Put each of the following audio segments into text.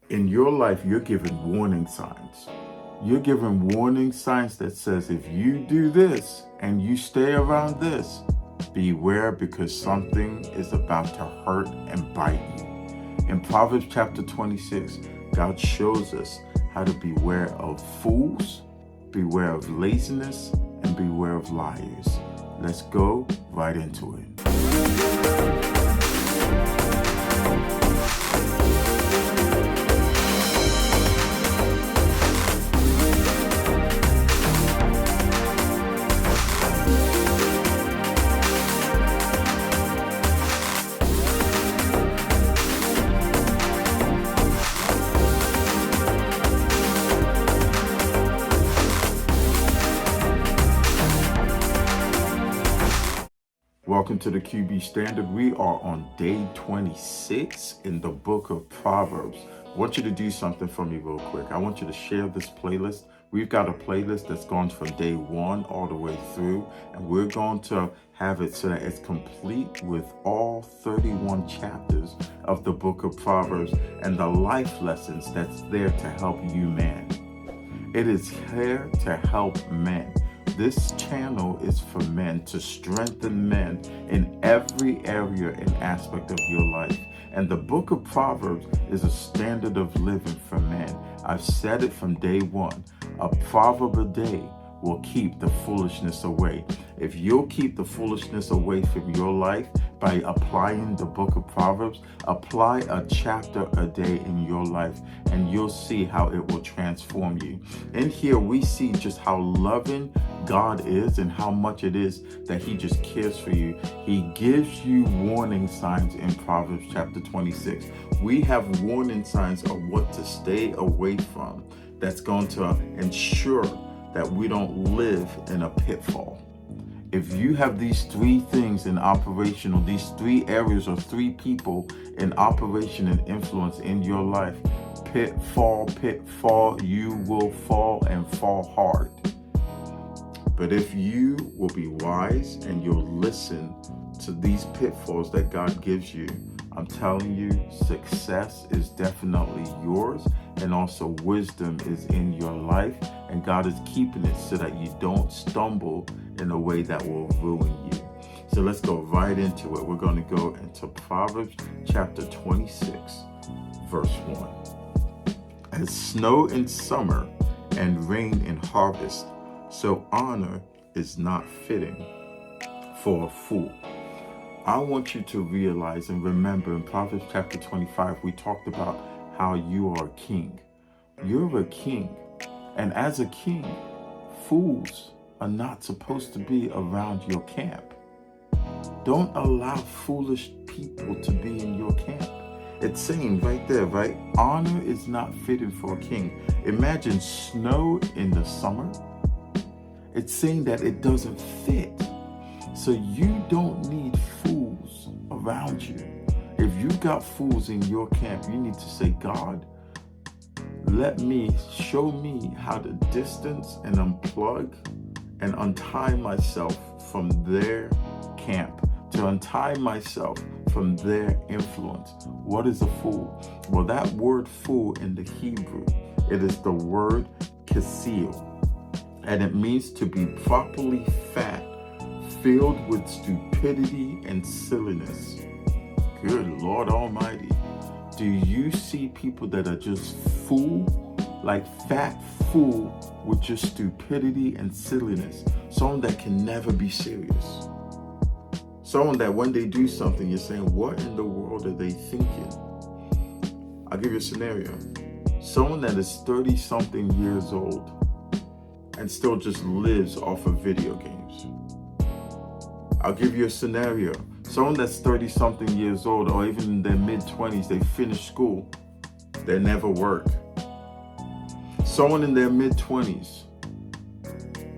In your life, you're given warning signs. You're given warning signs that says if you do this and you stay around this, beware because something is about to hurt and bite you. In Proverbs chapter 26, God shows us how to beware of fools, beware of laziness, and beware of liars. Let's go right into it. Welcome to the QB Standard. We are on day 26 in the book of Proverbs. I want you to do something for me real quick. I want you to share this playlist. We've got a playlist that's gone from day 1 all the way through, and we're going to have it so that it's complete with all 31 chapters of the book of Proverbs and the life lessons that's there to help you, man. It is here to help men. This channel is for men, to strengthen men in every area and aspect of your life. And the book of Proverbs is a standard of living for men. I've said it from day 1. A proverb a day will keep the foolishness away. If you'll keep the foolishness away from your life by applying the book of Proverbs, apply a chapter a day in your life, and you'll see how it will transform you. In here, we see just how loving God is and how much it is that He just cares for you. He gives you warning signs in Proverbs chapter 26. We have warning signs of what to stay away from that's going to ensure that we don't live in a pitfall. If you have these 3 things in operation, or these 3 areas or 3 people in operation and influence in your life, pitfall, you will fall and fall hard. But if you will be wise and you'll listen to these pitfalls that God gives you, I'm telling you, success is definitely yours, and also wisdom is in your life, and God is keeping it so that you don't stumble in a way that will ruin you. So let's go right into it. We're going to go into Proverbs chapter 26, verse 1. As snow in summer and rain in harvest, so honor is not fitting for a fool. I want you to realize and remember, in Proverbs chapter 25, we talked about how you are a king. You're a king. And as a king, fools are not supposed to be around your camp. Don't allow foolish people to be in your camp. It's saying right there, right? Honor is not fitting for a king. Imagine snow in the summer. It's saying that it doesn't fit. So you don't need fools around you. If you got fools in your camp, you need to say, God, show me how to distance and unplug and untie myself from their camp, to untie myself from their influence. What is a fool? Well, that word fool in the Hebrew, it is the word kasil, and it means to be properly fat, filled with stupidity and silliness. Good Lord Almighty. Do you see people that are just fool, like fat fool with just stupidity and silliness? Someone that can never be serious. Someone that when they do something, you're saying, what in the world are they thinking? I'll give you a scenario. Someone that is 30-something years old and still just lives off of video games. I'll give you a scenario. Someone that's 30-something years old, or even in their mid-20s, they finish school, they never work. Someone in their mid-20s,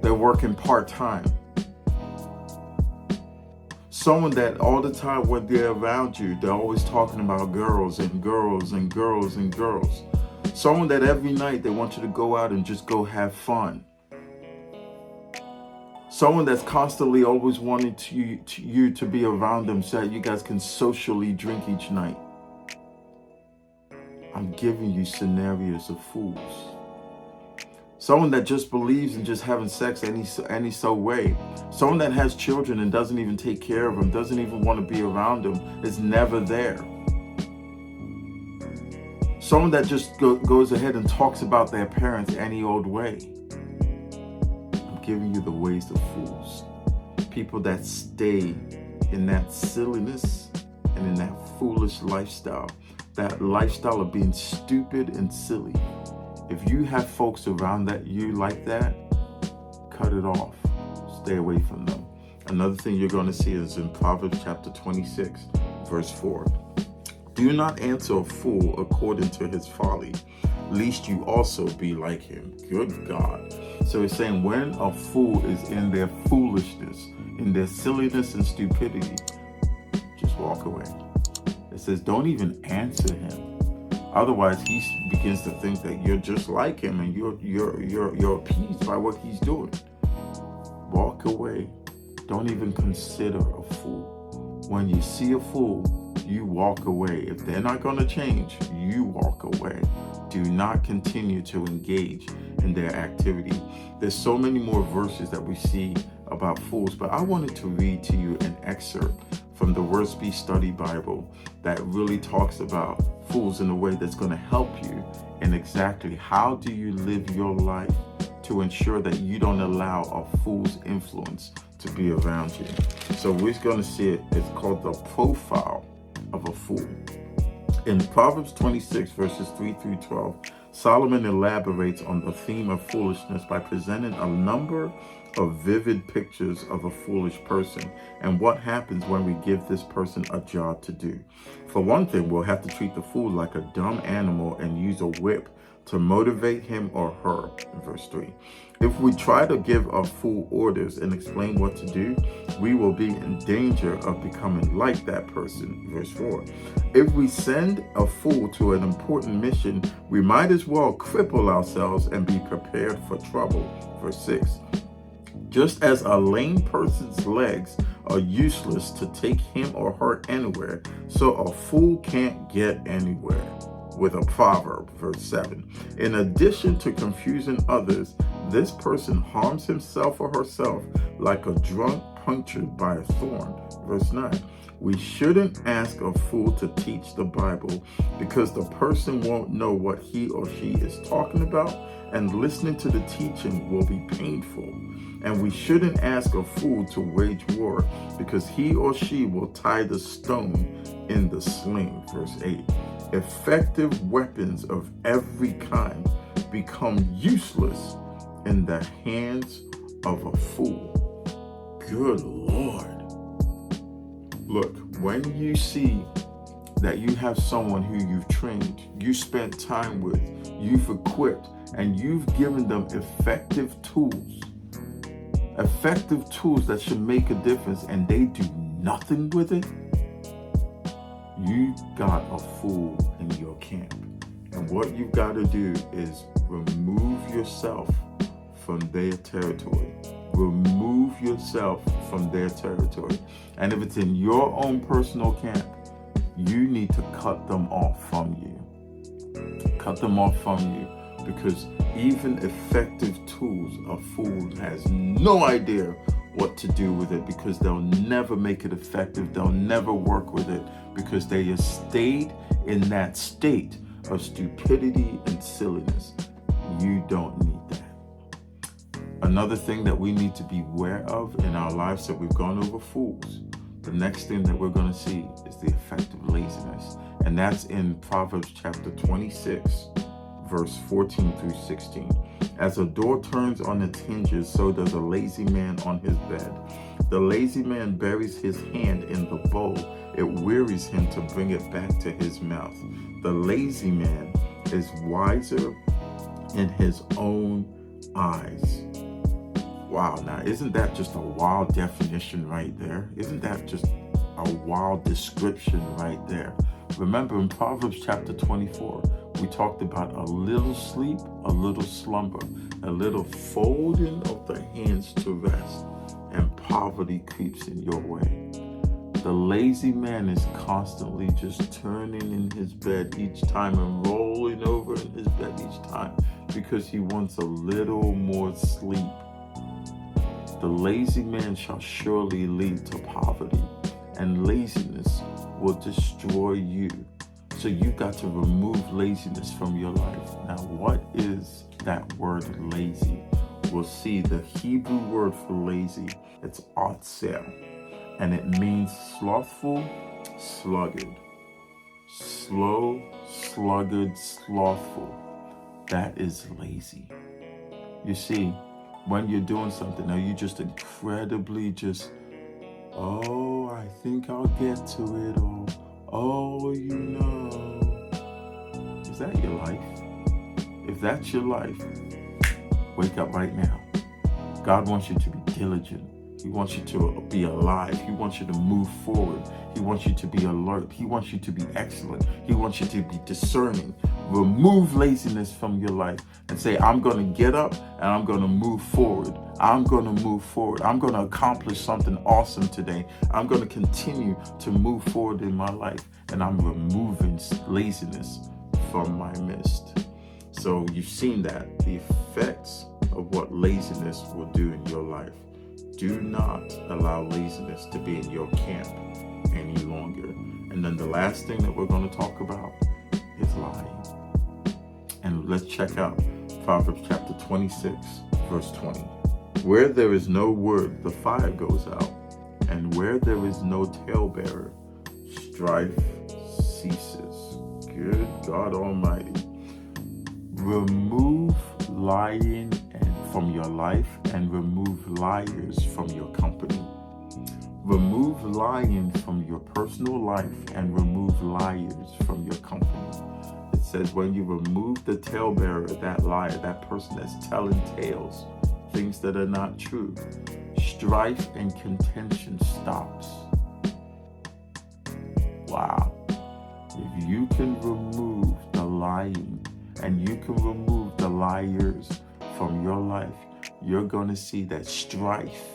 they're working part-time. Someone that all the time when they're around you, they're always talking about girls and girls and girls and girls. Someone that every night they want you to go out and just go have fun. Someone that's constantly always wanting you to be around them so that you guys can socially drink each night. I'm giving you scenarios of fools. Someone that just believes in just having sex any so way. Someone that has children and doesn't even take care of them, doesn't even want to be around them, is never there. Someone that just goes ahead and talks about their parents any old way. I'm giving you the ways of fools. People that stay in that silliness and in that foolish lifestyle. That lifestyle of being stupid and silly. If you have folks around you like that, cut it off. Stay away from them. Another thing you're going to see is in Proverbs chapter 26, verse 4. Do not answer a fool according to his folly, lest you also be like him. Good God. So it's saying when a fool is in their foolishness, in their silliness and stupidity, just walk away. It says don't even answer him. Otherwise, he begins to think that you're just like him and you're appeased by what he's doing. Walk away. Don't even consider a fool. When you see a fool, you walk away. If they're not going to change, you walk away. Do not continue to engage in their activity. There's so many more verses that we see about fools, but I wanted to read to you an excerpt from the Word Study Bible that really talks about fools in a way that's going to help you in exactly how do you live your life to ensure that you don't allow a fool's influence to be around you. So we're going to see it. It's called the profile of a fool. In Proverbs 26, verses 3 through 12, Solomon elaborates on the theme of foolishness by presenting a number of vivid pictures of a foolish person and what happens when we give this person a job to do. For one thing, we'll have to treat the fool like a dumb animal and use a whip to motivate him or her, in verse 3. If we try to give a fool orders and explain what to do, we will be in danger of becoming like that person, verse 4. If we send a fool to an important mission, we might as well cripple ourselves and be prepared for trouble, verse 6. Just as a lame person's legs are useless to take him or her anywhere, so a fool can't get anywhere. With a proverb, verse 7. In addition to confusing others, this person harms himself or herself like a drunk punctured by a thorn, verse 9. We shouldn't ask a fool to teach the Bible because the person won't know what he or she is talking about, and listening to the teaching will be painful. And we shouldn't ask a fool to wage war because he or she will tie the stone in the sling, verse 8. Effective weapons of every kind become useless in the hands of a fool. Good Lord. Look, when you see that you have someone who you've trained, you spent time with, you've equipped, and you've given them effective tools that should make a difference, and they do nothing with it, you got a fool in your camp. And what you've got to do is remove yourself from their territory. Remove yourself from their territory. And if it's in your own personal camp, you need to cut them off from you. Cut them off from you, because even effective tools, a fool has no idea what to do with it, because they'll never make it effective. They'll never work with it because they have stayed in that state of stupidity and silliness. You don't need that. Another thing that we need to be aware of in our lives, that we've gone over fools. The next thing that we're going to see is the effect of laziness. And that's in Proverbs chapter 26, verse 14 through 16. As a door turns on its hinges, so does a lazy man on his bed. The lazy man buries his hand in the bowl. It wearies him to bring it back to his mouth. The lazy man is wiser in his own eyes. Wow, now isn't that just a wild definition right there? Isn't that just a wild description right there? Remember in Proverbs chapter 24, we talked about a little sleep, a little slumber, a little folding of the hands to rest, and poverty creeps in your way. The lazy man is constantly just turning in his bed each time and rolling over in his bed each time because he wants a little more sleep. The lazy man shall surely lead to poverty, and laziness will destroy you. So you've got to remove laziness from your life. Now, what is that word lazy? We'll see the Hebrew word for lazy. It's otzel, and it means slothful, sluggard. Slow, sluggard, slothful. That is lazy. You see, when you're doing something, are you just incredibly oh, I think I'll get to it, or, oh, is that your life? If that's your life, wake up right now. God wants you to be diligent. He wants you to be alive. He wants you to move forward. He wants you to be alert. He wants you to be excellent. He wants you to be discerning. Remove laziness from your life and say, I'm going to get up and I'm going to move forward. I'm going to move forward. I'm going to accomplish something awesome today. I'm going to continue to move forward in my life, and I'm removing laziness from my midst. So you've seen that, the effects of what laziness will do in your life. Do not allow laziness to be in your camp any longer. And then the last thing that we're going to talk about is lying. And let's check out Proverbs chapter 26, verse 20. Where there is no word, the fire goes out. And where there is no talebearer, strife ceases. Good God Almighty. Remove lying from your life and remove liars from your company. Remove lying from your personal life and remove liars from your company. It says when you remove the talebearer, that liar, that person that's telling tales, things that are not true, strife and contention stops. Wow. If you can remove the lying and you can remove the liars from your life, you're going to see that strife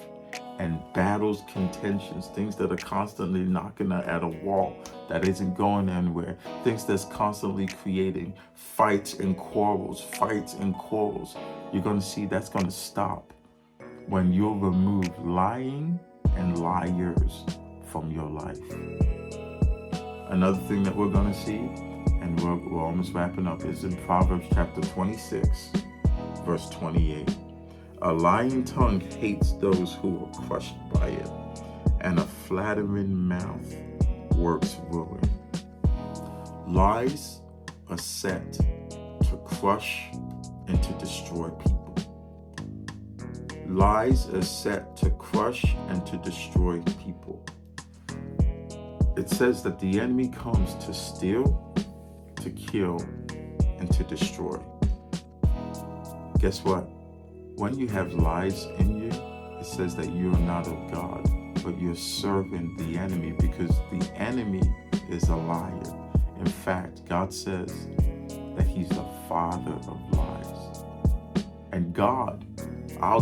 and battles, contentions, things that are constantly knocking at a wall that isn't going anywhere, things that's constantly creating fights and quarrels, you're going to see that's going to stop when you'll remove lying and liars from your life. Another thing that we're going to see, and we're almost wrapping up, is in Proverbs chapter 26, verse 28. A lying tongue hates those who are crushed by it, and a flattering mouth works ruin. Lies are set to crush and to destroy people. Lies are set to crush and to destroy people. It says that the enemy comes to steal, to kill, and to destroy. Guess what? When you have lies in you, it says that you are not of God, but you're serving the enemy, because the enemy is a liar. In fact, God says that he's the father of lies. And God, our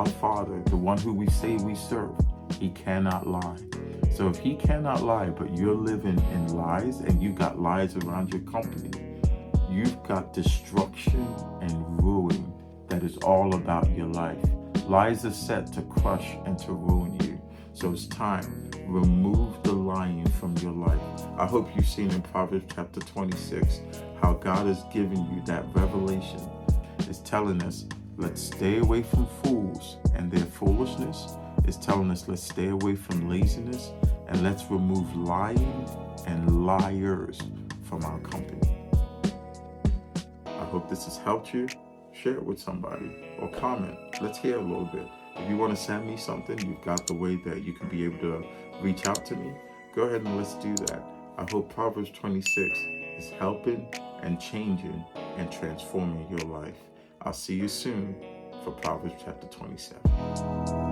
Father, the one who we say we serve, he cannot lie. So if he cannot lie, but you're living in lies and you've got lies around your company, you've got destruction and ruin that is all about your life. Lies are set to crush and to ruin you. So it's time. Remove the lying from your life. I hope you've seen in Proverbs chapter 26 how God has given you that revelation. It's telling us, let's stay away from fools and their foolishness. It's telling us, let's stay away from laziness, and let's remove lying and liars from our company. I hope this has helped you. Share it with somebody or comment. Let's hear a little bit. If you want to send me something, you've got the way that you can be able to reach out to me. Go ahead and let's do that. I hope Proverbs 26 is helping and changing and transforming your life. I'll see you soon for Proverbs chapter 27.